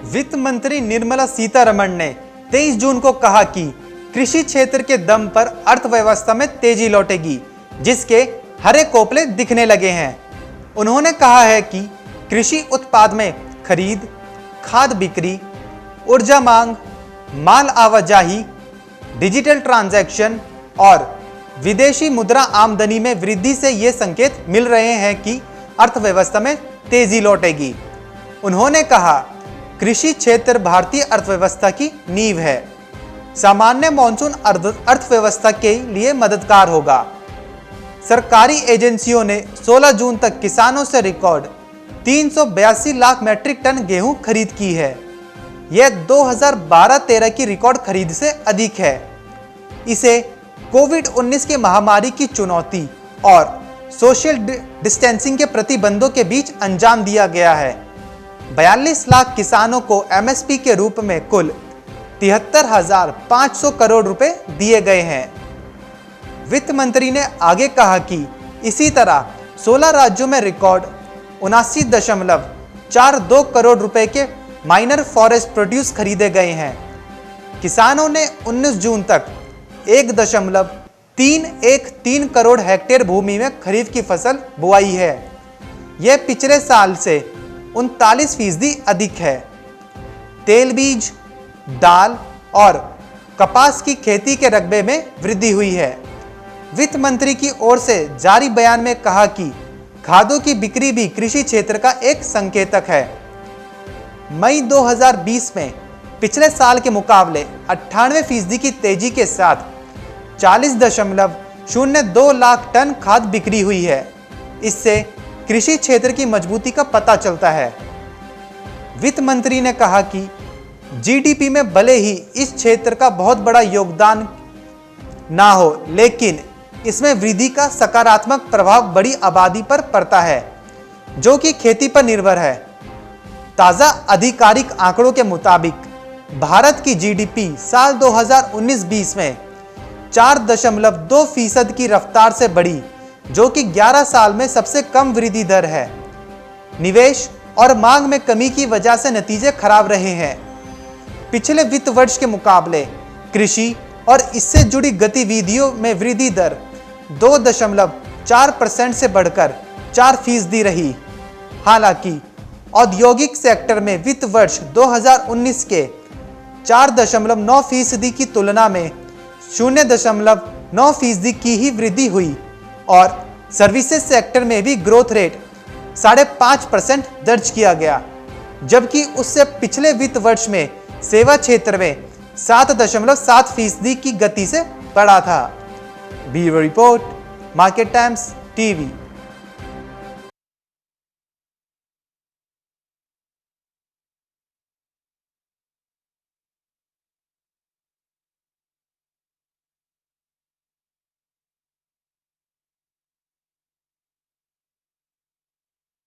वित्त मंत्री निर्मला सीतारमण ने 23 जून को कहा कि कृषि क्षेत्र के दम पर अर्थव्यवस्था में तेजी लौटेगी, जिसके हरे कोपले दिखने लगे हैं। उन्होंने कहा है कि कृषि उत्पाद में खरीद, खाद बिक्री, ऊर्जा मांग, माल आवाजाही, डिजिटल ट्रांजैक्शन और विदेशी मुद्रा आमदनी में वृद्धि से ये संकेत मिल रहे हैं कि अर्थव्यवस्था में तेजी लौटेगी। उन्होंने कहा, कृषि क्षेत्र भारतीय अर्थव्यवस्था की नींव है। सामान्य मानसून अर्थव्यवस्था के लिए मददगार होगा। सरकारी एजेंसियों ने 16 जून तक किसानों से रिकॉर्ड 382 लाख मैट्रिक टन गेहूं खरीद की है। यह 2012-13 की रिकॉर्ड खरीद से अधिक है। इसे कोविड-19 की महामारी की चुनौती और सोशल डिस्टेंसिंग के प्रतिबंधों के बीच अंजाम दिया गया है। 42 लाख किसानों को एमएसपी के रूप में कुल 73,500 करोड़ रुपए दिए गए हैं। वित्त मंत्री ने आगे कहा कि इसी तरह 16 राज्यों में रिकॉर्ड 79.42 करोड़ रुपए के माइनर फॉरेस्ट प्रोड्यूस खरीदे गए हैं। किसानों ने 19 जून तक 1.313 करोड़ हेक्टेयर भूमि में खरीफ की फसल बुआई है। यह पिछले साल से 39% अधिक है। तेल बीज, दाल और कपास की खेती के रकबे में वृद्धि हुई है। वित्त मंत्री की ओर से जारी बयान में कहा कि खादों की बिक्री भी कृषि क्षेत्र का एक संकेतक है। मई 2020 में पिछले साल के मुकाबले 98% की तेजी के साथ 40.02 लाख टन खाद बिक्री हुई है। इससे कृषि क्षेत्र की मजबूती का पता चलता है। वित्त मंत्री ने कहा कि जीडीपी में भले ही इस क्षेत्र का बहुत बड़ा योगदान ना हो, लेकिन इसमें वृद्धि का सकारात्मक प्रभाव बड़ी आबादी पर पड़ता है, जो कि खेती पर निर्भर है। ताज़ा आधिकारिक आंकड़ों के मुताबिक भारत की जीडीपी साल 2019-20 में 4.2% की रफ्तार से बढ़ी, जो कि 11 साल में सबसे कम वृद्धि दर है। निवेश और मांग में कमी की वजह से नतीजे खराब रहे हैं। पिछले वित्त वर्ष के मुकाबले कृषि और इससे जुड़ी गतिविधियों में वृद्धि दर 2.4% से बढ़कर 4% रही। हालांकि औद्योगिक सेक्टर में वित्त वर्ष 2019 के 4.9% की तुलना में 0.9% की ही वृद्धि हुई और सर्विसेज सेक्टर में भी ग्रोथ रेट 5.5% दर्ज किया गया, जबकि उससे पिछले वित्त वर्ष में सेवा क्षेत्र में 7.7% की गति से बढ़ा था। Bureau report, market times TV.